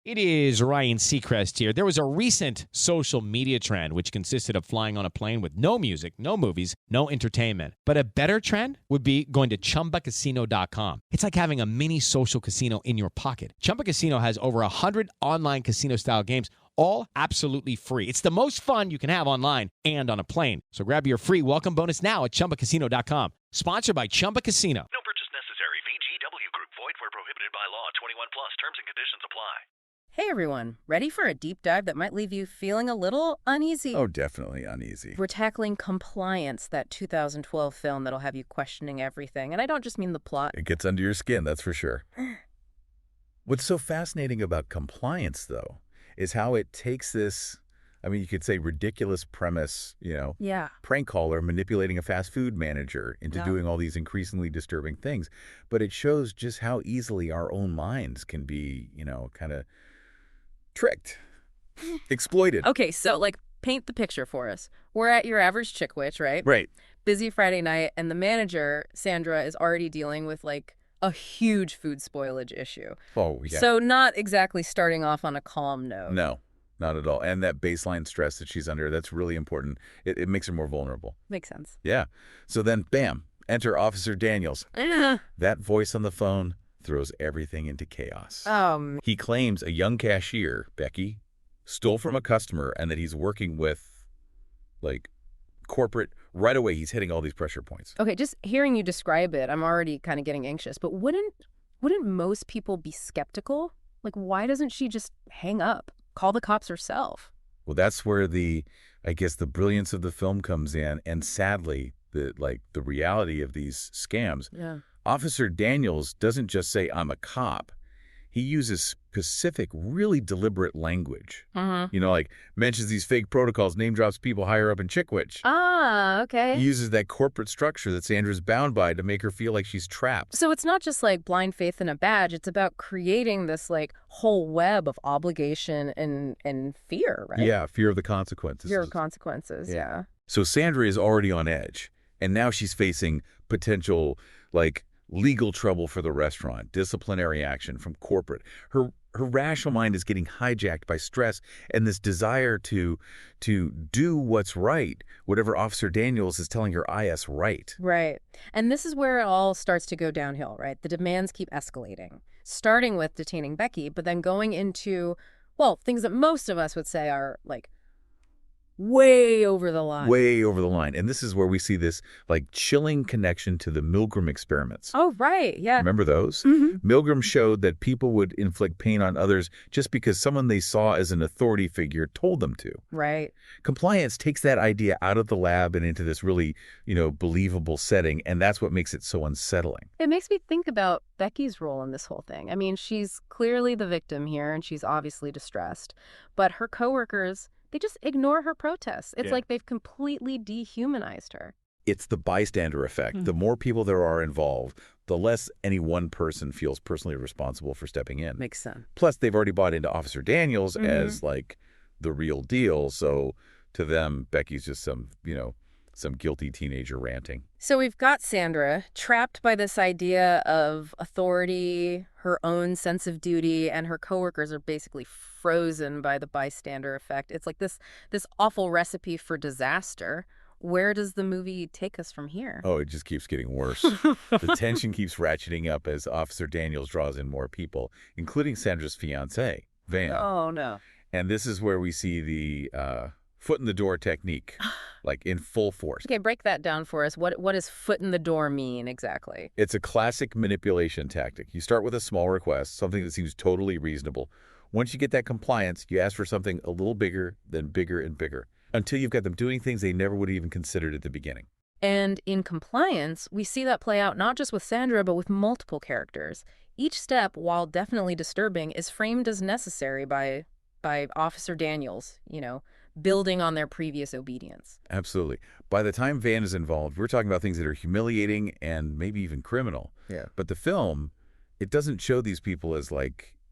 It is Ryan Seacrest here. There was a recent social media trend which consisted of flying on a plane with no music, no movies, no entertainment. But a better trend would be going to ChumbaCasino.com. It's like having a mini social casino in your pocket. Chumba Casino has over 100 online casino-style games, all absolutely free. It's the most fun you can have online and on a plane. So grab your free welcome bonus now at ChumbaCasino.com. Sponsored by Chumba Casino. No purchase necessary. VGW Group. Void where prohibited by law. 21 plus. Terms and conditions apply. Hey everyone, ready for a deep dive that might leave you feeling a little uneasy? Oh, definitely uneasy. We're tackling Compliance, that 2012 film that'll have you questioning everything. And I don't just mean the plot. It gets under your skin, that's for sure. What's so fascinating about Compliance, though, is how it takes this, I mean, you could say ridiculous premise, prank caller manipulating a fast food manager into doing all these increasingly disturbing things. But it shows just how easily our own minds can be, kind of tricked, exploited. Okay, so paint the picture for us. We're at your average Chickwich, right? Right. Busy Friday night, and the manager, Sandra, is already dealing with a huge food spoilage issue. Oh, yeah. So not exactly starting off on a calm note. No, not at all. And that baseline stress that she's under, that's really important. It makes her more vulnerable. Makes sense. Yeah. So then, bam, enter Officer Daniels. That voice on the phone throws everything into chaos. He claims a young cashier, Becky, stole from a customer and that he's working with, corporate. Right away, he's hitting all these pressure points. Okay, just hearing you describe it, I'm already kind of getting anxious. But wouldn't most people be skeptical? Why doesn't she just hang up, call the cops herself? Well, that's where the brilliance of the film comes in. And sadly, the reality of these scams. Yeah. Officer Daniels doesn't just say, I'm a cop. He uses specific, really deliberate language. Mentions these fake protocols, name drops people higher up in Chickwich. Ah, okay. He uses that corporate structure that Sandra's bound by to make her feel like she's trapped. So it's not just blind faith in a badge. It's about creating this whole web of obligation and fear, right? Yeah, fear of the consequences. Fear of consequences, yeah. So Sandra is already on edge, and now she's facing potential, legal trouble for the restaurant, disciplinary action from corporate. Her rational mind is getting hijacked by stress and this desire to do what's right, whatever Officer Daniels is telling her IS right. Right. And this is where it all starts to go downhill, right? The demands keep escalating, starting with detaining Becky, but then going into, things that most of us would say are way over the line. Way over the line. And this is where we see this chilling connection to the Milgram experiments. Oh, right. Yeah. Remember those? Mm-hmm. Milgram showed that people would inflict pain on others just because someone they saw as an authority figure told them to. Right. Compliance takes that idea out of the lab and into this really, believable setting. And that's what makes it so unsettling. It makes me think about Becky's role in this whole thing. I mean, she's clearly the victim here and she's obviously distressed. But her coworkers, they just ignore her protests. It's like they've completely dehumanized her. It's the bystander effect. The more people there are involved, the less any one person feels personally responsible for stepping in. Makes sense. Plus, they've already bought into Officer Daniels as the real deal. So to them, Becky's just some guilty teenager ranting. So we've got Sandra trapped by this idea of authority, her own sense of duty, and her coworkers are basically frozen by the bystander effect. It's this awful recipe for disaster. Where does the movie take us from here? Oh, it just keeps getting worse. The tension keeps ratcheting up as Officer Daniels draws in more people, including Sandra's fiancé, Van. Oh, no. And this is where we see the foot in the door technique, in full force. Okay, break that down for us. What does foot in the door mean exactly? It's a classic manipulation tactic. You start with a small request, something that seems totally reasonable. Once you get that compliance, you ask for something a little bigger, then bigger and bigger, until you've got them doing things they never would have even considered at the beginning. And in Compliance, we see that play out not just with Sandra, but with multiple characters. Each step, while definitely disturbing, is framed as necessary by Officer Daniels, building on their previous obedience. Absolutely. By the time Van is involved, we're talking about things that are humiliating and maybe even criminal. Yeah. But the film, it doesn't show these people as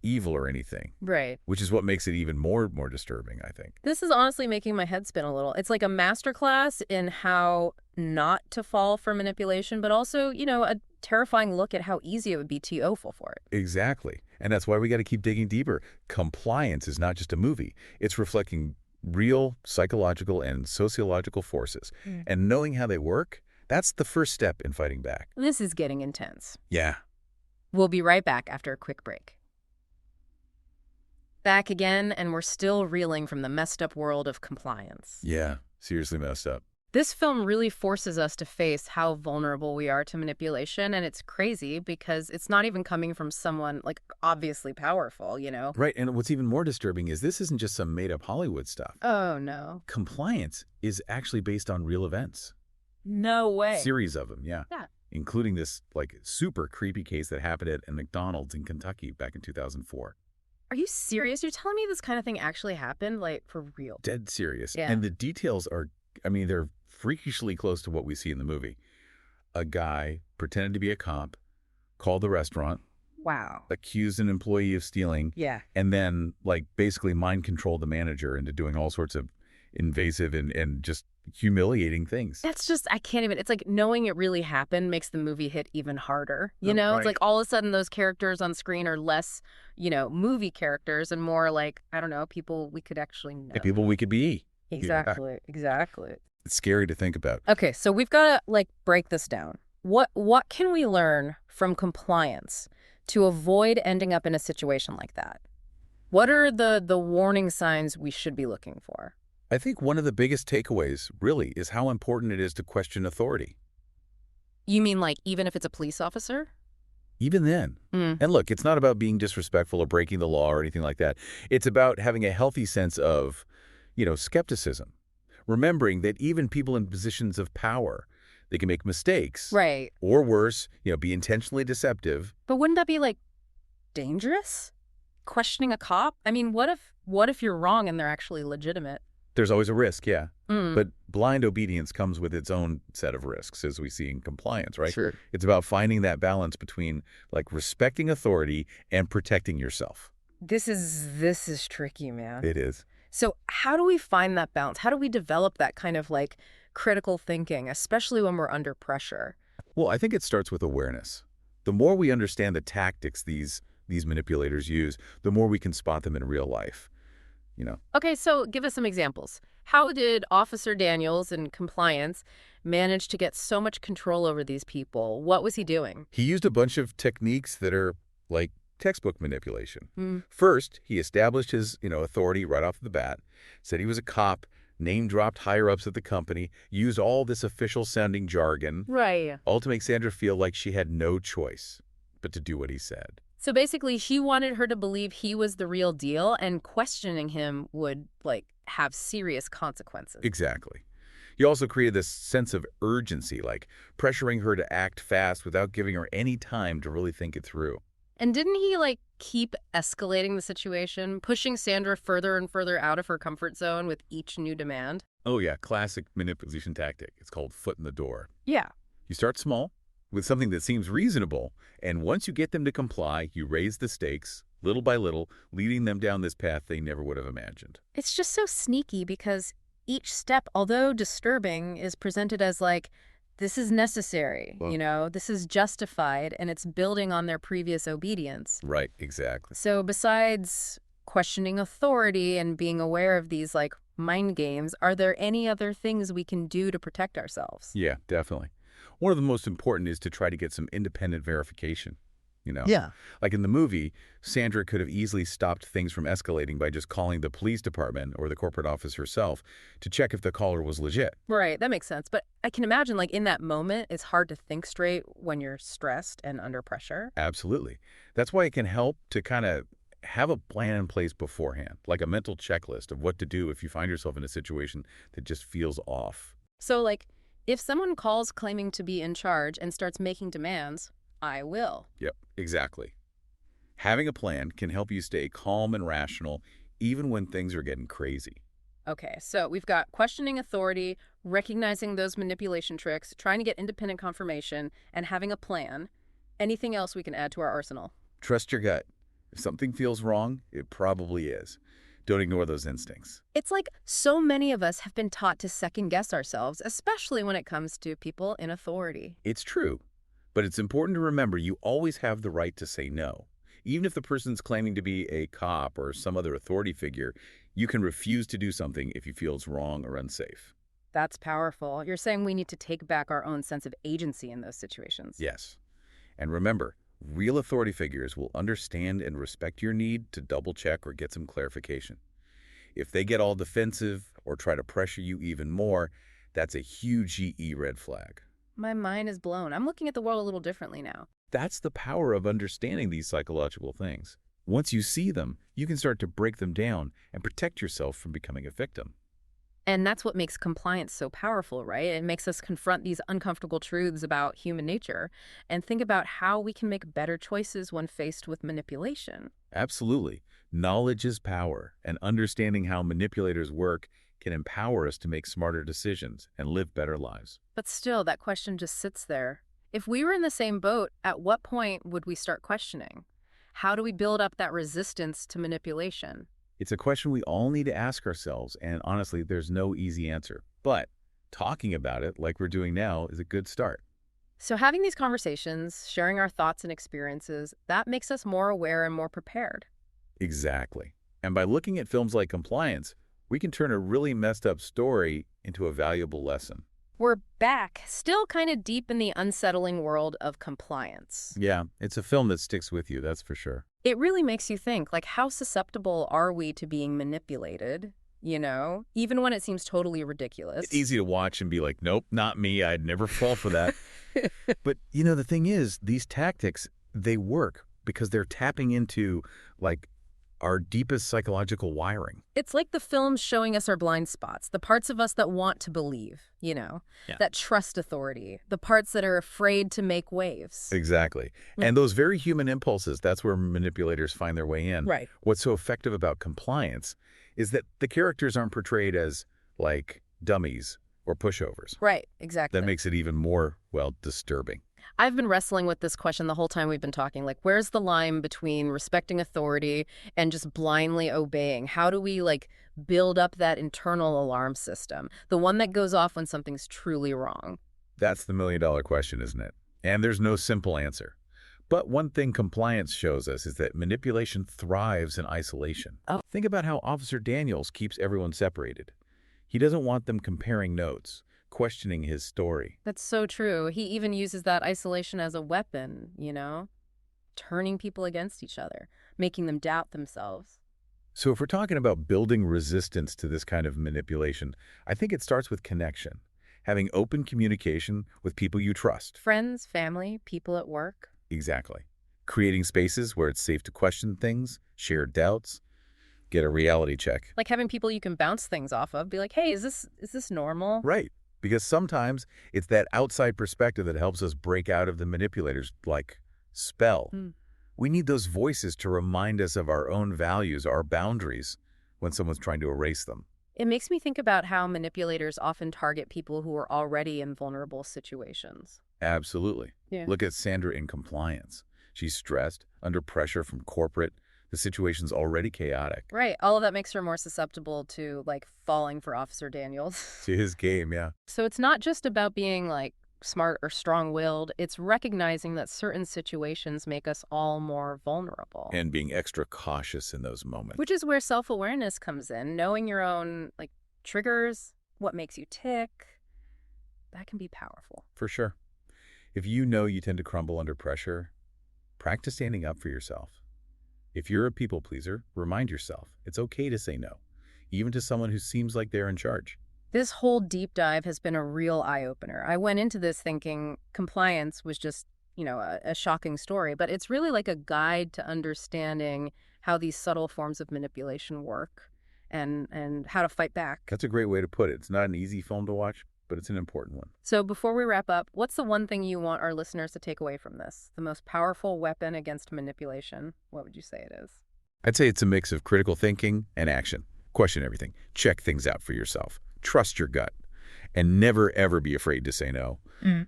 evil or anything. Right. Which is what makes it even more disturbing, I think. This is honestly making my head spin a little. It's like a masterclass in how not to fall for manipulation, but also, a terrifying look at how easy it would be to fall for it. Exactly. And that's why we got to keep digging deeper. Compliance is not just a movie. It's reflecting real psychological and sociological forces. And knowing how they work, that's the first step in fighting back. This is getting intense. Yeah. We'll be right back after a quick break. Back again, and we're still reeling from the messed up world of compliance. Yeah, seriously messed up. This film really forces us to face how vulnerable we are to manipulation, and it's crazy because it's not even coming from someone, like, obviously powerful, you know? Right, and what's even more disturbing is this isn't just some made-up Hollywood stuff. Oh, no. Compliance is actually based on real events. No way. Series of them, yeah. Yeah. Including this, like, super creepy case that happened at a McDonald's in Kentucky back in 2004. Are you serious? You're telling me this kind of thing actually happened, like, for real? Dead serious. Yeah. And the details are, I mean, they're freakishly close to what we see in the movie. A guy pretended to be a cop, called the restaurant, Wow. accused an employee of stealing, Yeah. and then, like, basically mind controlled the manager into doing all sorts of invasive and just humiliating things. That's just, I can't even, it's like knowing it really happened makes the movie hit even harder. You Oh, know, right. it's like all of a sudden those characters on screen are less, you know, movie characters and more like, I don't know, people we could actually know. Yeah, people we could be. Exactly. Exactly. It's scary to think about. Okay, so we've got to like break this down. What can we learn from compliance to avoid ending up in a situation like that? What are the warning signs we should be looking for? I think one of the biggest takeaways, really, is how important it is to question authority. You mean like even if it's a police officer? Even then. And look, it's not about being disrespectful or breaking the law or anything like that. It's about having a healthy sense of, skepticism. Remembering that even people in positions of power, they can make mistakes. Right. Or worse, be intentionally deceptive. But wouldn't that be like dangerous? Questioning a cop? I mean, what if you're wrong and they're actually legitimate? There's always a risk, yeah. But blind obedience comes with its own set of risks, as we see in compliance, right? Sure. It's about finding that balance between, like, respecting authority and protecting yourself. This is tricky, man. It is. So how do we find that balance? How do we develop that kind of like critical thinking, especially when we're under pressure? Well, I think it starts with awareness. The more we understand the tactics these manipulators use, the more we can spot them in real life. Okay, so give us some examples. How did Officer Daniels in compliance manage to get so much control over these people? What was he doing? He used a bunch of techniques that are like textbook manipulation. First, he established his, authority right off the bat, said he was a cop, name-dropped higher-ups at the company, used all this official-sounding jargon, Right. all to make Sandra feel like she had no choice but to do what he said. So basically, he wanted her to believe he was the real deal, and questioning him would, like, have serious consequences. Exactly. He also created this sense of urgency, like pressuring her to act fast without giving her any time to really think it through. And didn't he, like, keep escalating the situation, pushing Sandra further and further out of her comfort zone with each new demand? Oh, yeah, classic manipulation tactic. It's called foot in the door. Yeah. You start small with something that seems reasonable, and once you get them to comply, you raise the stakes, little by little, leading them down this path they never would have imagined. It's just so sneaky because each step, although disturbing, is presented as like, this is necessary, Well, this is justified, and it's building on their previous obedience. Right, exactly. So besides questioning authority and being aware of these like mind games, are there any other things we can do to protect ourselves? Yeah, definitely. One of the most important is to try to get some independent verification. Yeah. Like in the movie, Sandra could have easily stopped things from escalating by just calling the police department or the corporate office herself to check if the caller was legit. Right, that makes sense. But I can imagine, like, in that moment, it's hard to think straight when you're stressed and under pressure. Absolutely. That's why it can help to kind of have a plan in place beforehand, like a mental checklist of what to do if you find yourself in a situation that just feels off. So, like, if someone calls claiming to be in charge and starts making demands, I will. Yep, exactly. Having a plan can help you stay calm and rational even when things are getting crazy. Okay, so we've got questioning authority, recognizing those manipulation tricks, trying to get independent confirmation, and having a plan. Anything else we can add to our arsenal? Trust your gut. If something feels wrong, it probably is. Don't ignore those instincts. It's like so many of us have been taught to second-guess ourselves, especially when it comes to people in authority. It's true. But it's important to remember you always have the right to say no. Even if the person's claiming to be a cop or some other authority figure, you can refuse to do something if you feel it's wrong or unsafe. That's powerful. You're saying we need to take back our own sense of agency in those situations. Yes. And remember, real authority figures will understand and respect your need to double-check or get some clarification. If they get all defensive or try to pressure you even more, that's a huge GE red flag. My mind is blown. I'm looking at the world a little differently now. That's the power of understanding these psychological things. Once you see them, you can start to break them down and protect yourself from becoming a victim. And that's what makes compliance so powerful, right? It makes us confront these uncomfortable truths about human nature and think about how we can make better choices when faced with manipulation. Absolutely. Knowledge is power, and understanding how manipulators work can empower us to make smarter decisions and live better lives. But still, that question just sits there. If we were in the same boat, at what point would we start questioning? How do we build up that resistance to manipulation? It's a question we all need to ask ourselves, and honestly, there's no easy answer. But talking about it, like we're doing now, is a good start. So having these conversations, sharing our thoughts and experiences, that makes us more aware and more prepared. Exactly. And by looking at films like Compliance, we can turn a really messed up story into a valuable lesson. We're back, still kind of deep in the unsettling world of compliance. Yeah, it's a film that sticks with you, that's for sure. It really makes you think, like, how susceptible are we to being manipulated, even when it seems totally ridiculous? It's easy to watch and be like, nope, not me, I'd never fall for that. But, the thing is, these tactics, they work because they're tapping into, our deepest psychological wiring. It's like the film's showing us our blind spots, the parts of us that want to believe, that trust authority, the parts that are afraid to make waves. Exactly. And those very human impulses, that's where manipulators find their way in. Right. What's so effective about Compliance is that the characters aren't portrayed as, dummies or pushovers. Right, exactly. That makes it even more, disturbing. I've been wrestling with this question the whole time we've been talking. Where's the line between respecting authority and just blindly obeying? How do we, build up that internal alarm system? The one that goes off when something's truly wrong. That's the million-dollar question, isn't it? And there's no simple answer. But one thing Compliance shows us is that manipulation thrives in isolation. Oh. Think about how Officer Daniels keeps everyone separated. He doesn't want them comparing notes, questioning his story. That's so true. He even uses that isolation as a weapon, turning people against each other, making them doubt themselves. So if we're talking about building resistance to this kind of manipulation, I think it starts with connection, having open communication with people you trust. Friends, family, people at work. Exactly. Creating spaces where it's safe to question things, share doubts, get a reality check. Like having people you can bounce things off of, be like, hey, is this normal? Right. Because sometimes it's that outside perspective that helps us break out of the manipulator's, spell. We need those voices to remind us of our own values, our boundaries, when someone's trying to erase them. It makes me think about how manipulators often target people who are already in vulnerable situations. Absolutely. Yeah. Look at Sandra in Compliance. She's stressed, under pressure from corporate. The situation's already chaotic. Right. All of that makes her more susceptible to, falling for Officer Daniels. To his game, yeah. So it's not just about being, smart or strong-willed. It's recognizing that certain situations make us all more vulnerable. And being extra cautious in those moments. Which is where self-awareness comes in. Knowing your own, triggers, what makes you tick, that can be powerful. For sure. If you know you tend to crumble under pressure, practice standing up for yourself. If you're a people pleaser, remind yourself it's okay to say no, even to someone who seems like they're in charge. This whole deep dive has been a real eye-opener. I went into this thinking Compliance was just, a shocking story, but it's really like a guide to understanding how these subtle forms of manipulation work and how to fight back. That's a great way to put it. It's not an easy film to watch, but it's an important one. So before we wrap up, what's the one thing you want our listeners to take away from this? The most powerful weapon against manipulation? What would you say it is? I'd say it's a mix of critical thinking and action. Question everything. Check things out for yourself. Trust your gut. And never, ever be afraid to say no.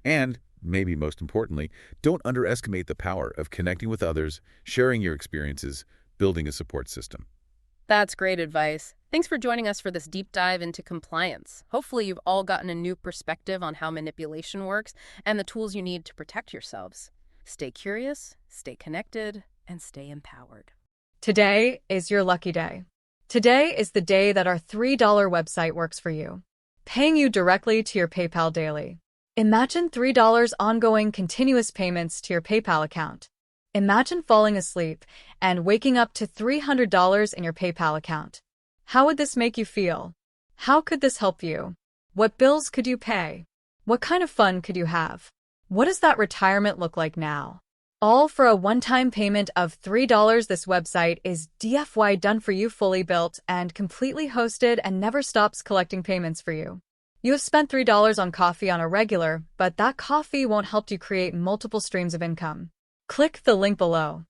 And, maybe most importantly, don't underestimate the power of connecting with others, sharing your experiences, building a support system. That's great advice. Thanks for joining us for this deep dive into compliance. Hopefully you've all gotten a new perspective on how manipulation works and the tools you need to protect yourselves. Stay curious, stay connected, and stay empowered. Today is your lucky day. Today is the day that our $3 website works for you, paying you directly to your PayPal daily. Imagine $3 ongoing continuous payments to your PayPal account. Imagine falling asleep and waking up to $300 in your PayPal account. How would this make you feel? How could this help you? What bills could you pay? What kind of fun could you have? What does that retirement look like now? All for a one-time payment of $3. This website is DFY done for you, fully built and completely hosted, and never stops collecting payments for you. You have spent $3 on coffee on a regular, but that coffee won't help you create multiple streams of income. Click the link below.